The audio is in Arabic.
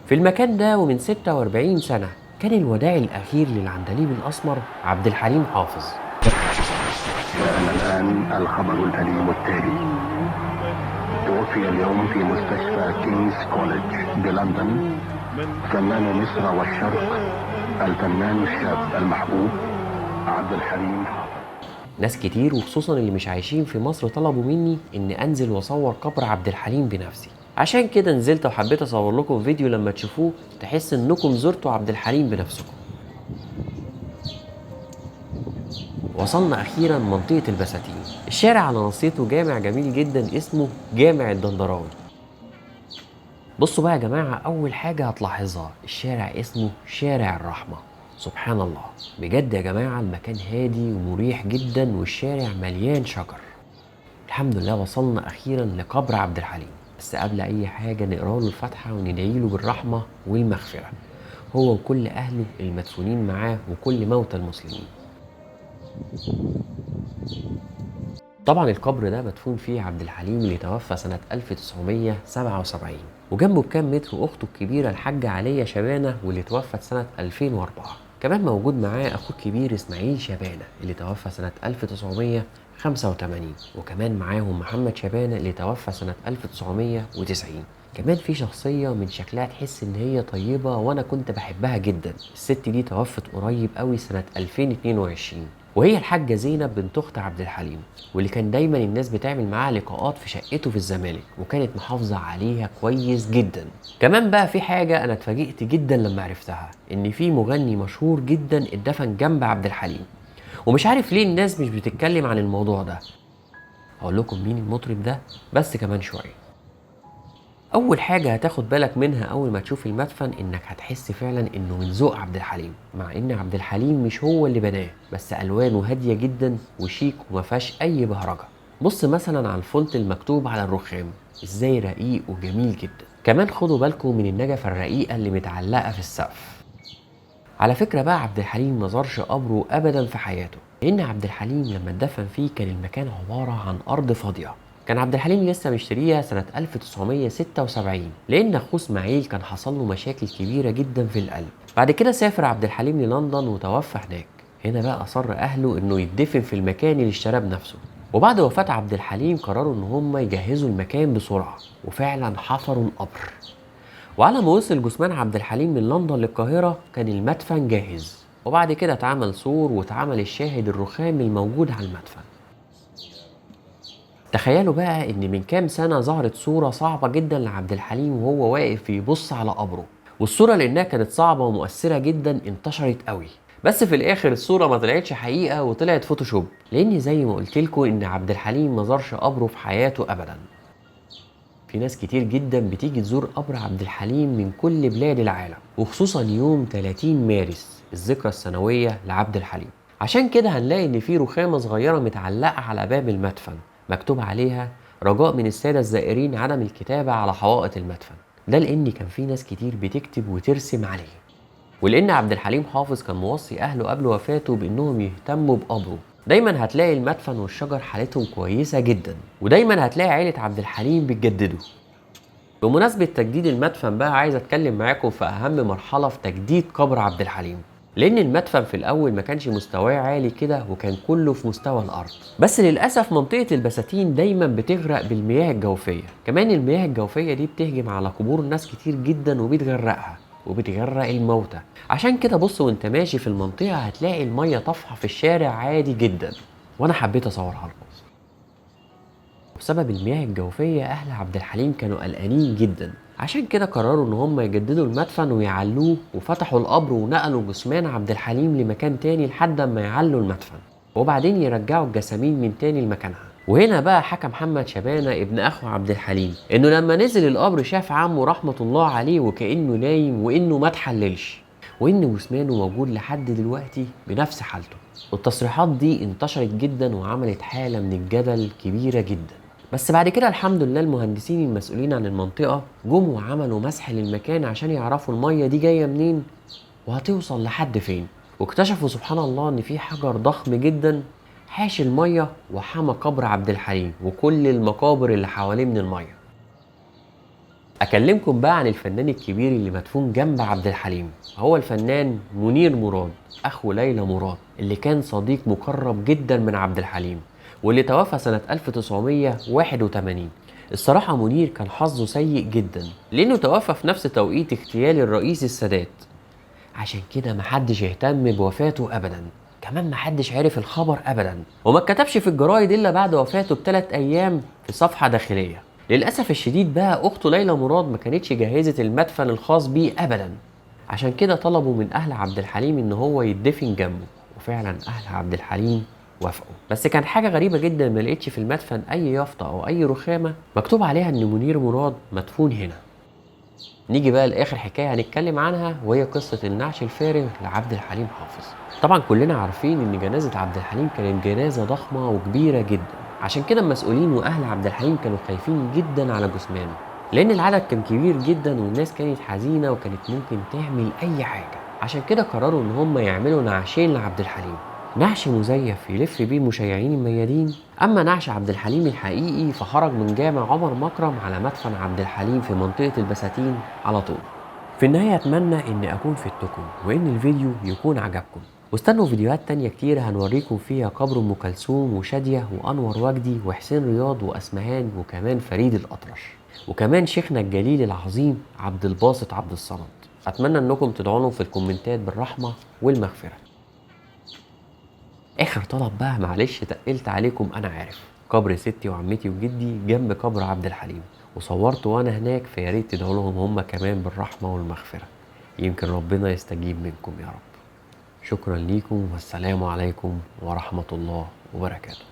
في المكان ده ومن 46 سنة كان الوداع الأخير للعندليب الأسمر عبد الحليم حافظ. الآن الخبر الأليم التالي: توفي اليوم في مستشفى كينغز كوليدج بلندن فنان مصر والشرق، الفنان الشاب المحبوب عبد الحليم حافظ. ناس كتير وخصوصا اللي مش عايشين في مصر طلبوا مني إن أنزل وأصور قبر عبد الحليم بنفسي، عشان كده نزلت وحبيت أصور لكم فيديو لما تشوفوه تحس إنكم زرتوا عبد الحليم بنفسكم. وصلنا أخيرا منطقة البساتين، الشارع على نصيته جامع جميل جدا اسمه جامع الدندراوي. بصوا بقى يا جماعة، أول حاجة هتلاحظها الشارع اسمه شارع الرحمة. سبحان الله، بجد يا جماعة المكان هادي ومريح جدا والشارع مليان شجر. الحمد لله وصلنا أخيرا لقبر عبد الحليم، بس قبل أي حاجة نقرأ له الفاتحة وندعي له بالرحمة والمغفرة، هو وكل أهله المدفونين معاه وكل موتى المسلمين. طبعا القبر ده مدفون فيه عبد الحليم اللي توفى سنة 1977، وجنبه بكام متر أخته الكبيرة الحاجة علية شبانة واللي توفت سنة 2004. كمان موجود معاه أخوه الكبير إسماعيل شبانة اللي توفى سنة 1985، وكمان معاهم محمد شبانة اللي توفى سنة 1990. كمان في شخصية من شكلها تحس إن هي طيبة وأنا كنت بحبها جدا، الست دي توفت قريب قوي سنة 2022، وهي الحاجة زينب بنت أخت عبد الحليم، واللي كان دايما الناس بتعمل معاها لقاءات في شقته في الزمالك وكانت محافظة عليها كويس جدا. كمان بقى في حاجة أنا اتفاجئت جدا لما عرفتها، إن في مغني مشهور جدا اتدفن جنب عبد الحليم، ومش عارف ليه الناس مش بتتكلم عن الموضوع ده. هقول لكم مين المطرب ده بس كمان شوية. اول حاجه هتاخد بالك منها اول ما تشوف المدفن انك هتحس فعلا انه من ذوق عبد الحليم، مع ان عبد الحليم مش هو اللي بناه، بس الوانه هاديه جدا وشيك وما فيهاش اي بهرجه. بص مثلا على الفونت المكتوب على الرخام ازاي رقيق وجميل جدا. كمان خدوا بالكم من النجفه الرقيقه اللي متعلقه في السقف. على فكره بقى عبد الحليم ما زارش قبره ابدا في حياته، لان عبد الحليم لما اتدفن فيه كان المكان عباره عن ارض فاضيه. كان عبد الحليم لسه مشتريها سنة 1976 لأن أخوه إسماعيل كان حصل له مشاكل كبيرة جدا في القلب. بعد كده سافر عبد الحليم للندن وتوفى هناك. هنا بقى أصر أهله إنه يدفن في المكان اللي اشتراه بنفسه. وبعد وفاة عبد الحليم قرروا إن هم يجهزوا المكان بسرعة، وفعلا حفروا القبر. وعلى ما وصل جثمان عبد الحليم من لندن للقاهرة كان المدفن جاهز، وبعد كده اتعمل سور واتعمل الشاهد الرخامي الموجود على المدفن. تخيلوا بقى ان من كام سنة ظهرت صورة صعبة جدا لعبد الحليم وهو واقف يبص على قبره، والصورة لانها كانت صعبة ومؤثرة جدا انتشرت قوي. بس في الاخر الصورة ما طلعتش حقيقة وطلعت فوتوشوب، لان زي ما قلت لكم ان عبد الحليم ما زارش قبره في حياته ابدا. في ناس كتير جدا بتيجي تزور قبر عبد الحليم من كل بلاد العالم، وخصوصا يوم 30 مارس الذكرى السنوية لعبد الحليم. عشان كده هنلاقي ان في رخامة صغيرة متعلقة على باب المدفن مكتوب عليها رجاء من السادة الزائرين عدم الكتابة على حوائط المدفن. ده لان كان في ناس كتير بتكتب وترسم عليه، ولان عبد الحليم حافظ كان موصي اهله قبل وفاته بانهم يهتموا بقبره. دايما هتلاقي المدفن والشجر حالتهم كويسة جدا، ودايما هتلاقي عيلة عبد الحليم بتجدده. بمناسبة تجديد المدفن بقى عايز اتكلم معاكم في اهم مرحلة في تجديد قبر عبد الحليم، لان المدفن في الاول ما كانش مستواه عالي كده وكان كله في مستوى الارض. بس للاسف منطقة البساتين دايما بتغرق بالمياه الجوفية، كمان المياه الجوفية دي بتهجم على قبور ناس كتير جدا وبتغرقها وبتغرق الموتى. عشان كده بص وانت ماشي في المنطقة هتلاقي المية طافحة في الشارع عادي جدا، وانا حبيت اصورها لكم. بسبب المياه الجوفية أهل عبد الحليم كانوا قلقانين جدا، عشان كده قرروا إن هم يجددوا المدفن ويعلوه، وفتحوا القبر ونقلوا جثمان عبد الحليم لمكان تاني لحد ما يعلوا المدفن، وبعدين يرجعوا الجسامين من تاني لمكانها. وهنا بقى حكى محمد شبانة ابن أخو عبد الحليم إنه لما نزل القبر شاف عمه رحمة الله عليه وكأنه نايم وإنه ما اتحللش، وإن جثمانه موجود لحد دلوقتي بنفس حالته. والتصريحات دي انتشرت جدا وعملت حالة من الجدل كبيرة جدا. بس بعد كده الحمد لله المهندسين المسؤولين عن المنطقة جم وعملوا مسح للمكان عشان يعرفوا المية دي جاية منين وهتوصل لحد فين، واكتشفوا سبحان الله ان في حجر ضخم جدا حاش المية وحمى قبر عبد الحليم وكل المقابر اللي حواليه من المية. اكلمكم بقى عن الفنان الكبير اللي مدفون جنب عبد الحليم، هو الفنان منير مراد اخو ليلى مراد، اللي كان صديق مقرب جدا من عبد الحليم، واللي توفى سنة 1981. الصراحة منير كان حظه سيء جدا لانه توفى في نفس توقيت اغتيال الرئيس السادات، عشان كده محدش اهتم بوفاته ابدا، كمان محدش عرف الخبر ابدا، وما اتكتبش في الجرايد الا بعد وفاته ب3 ايام في صفحة داخلية. للاسف الشديد بقى اخته ليلى مراد ما كانتش جهزت المدفن الخاص بيه ابدا، عشان كده طلبوا من اهل عبد الحليم ان هو يدفن جنبه، وفعلا اهل عبد الحليم وافقوا. بس كان حاجة غريبة جدا، ما لقيتش في المدفن اي يافطة او اي رخامة مكتوب عليها ان منير مراد مدفون هنا. نيجي بقى لاخر حكايه هنتكلم عنها، وهي قصه النعش الفارغ لعبد الحليم حافظ. طبعا كلنا عارفين ان جنازه عبد الحليم كانت جنازه ضخمه وكبيره جدا، عشان كده المسؤولين واهل عبد الحليم كانوا خايفين جدا على جثمانه، لان العدد كان كبير جدا والناس كانت حزينه وكانت ممكن تعمل اي حاجه، عشان كده قرروا ان هم يعملوا نعشين لعبد الحليم، نعش مزيف يلف بيه المشيعين الميادين، اما نعش عبد الحليم الحقيقي فخرج من جامع عمر مكرم على مدفن عبد الحليم في منطقة البساتين على طول. في النهاية اتمنى اني اكون فدتكم وان الفيديو يكون عجبكم، واستنوا فيديوهات تانية كتير هنوريكم فيها قبر ام كلثوم وشادية وانور وجدي وحسين رياض واسمهان وكمان فريد الاطرش، وكمان شيخنا الجليل العظيم عبد الباسط عبد الصمد. اتمنى انكم تدعوا لهم في الكومنتات بالرحمة والمغفرة. اخر طلب بقى، معلش تقلت عليكم انا عارف، قبر ستي وعمتي وجدي جنب قبر عبد الحليم، وصورت وانا هناك، فيا ريت تدعوا لهم هم كمان بالرحمه والمغفره، يمكن ربنا يستجيب منكم يا رب. شكرا ليكم والسلام عليكم ورحمه الله وبركاته.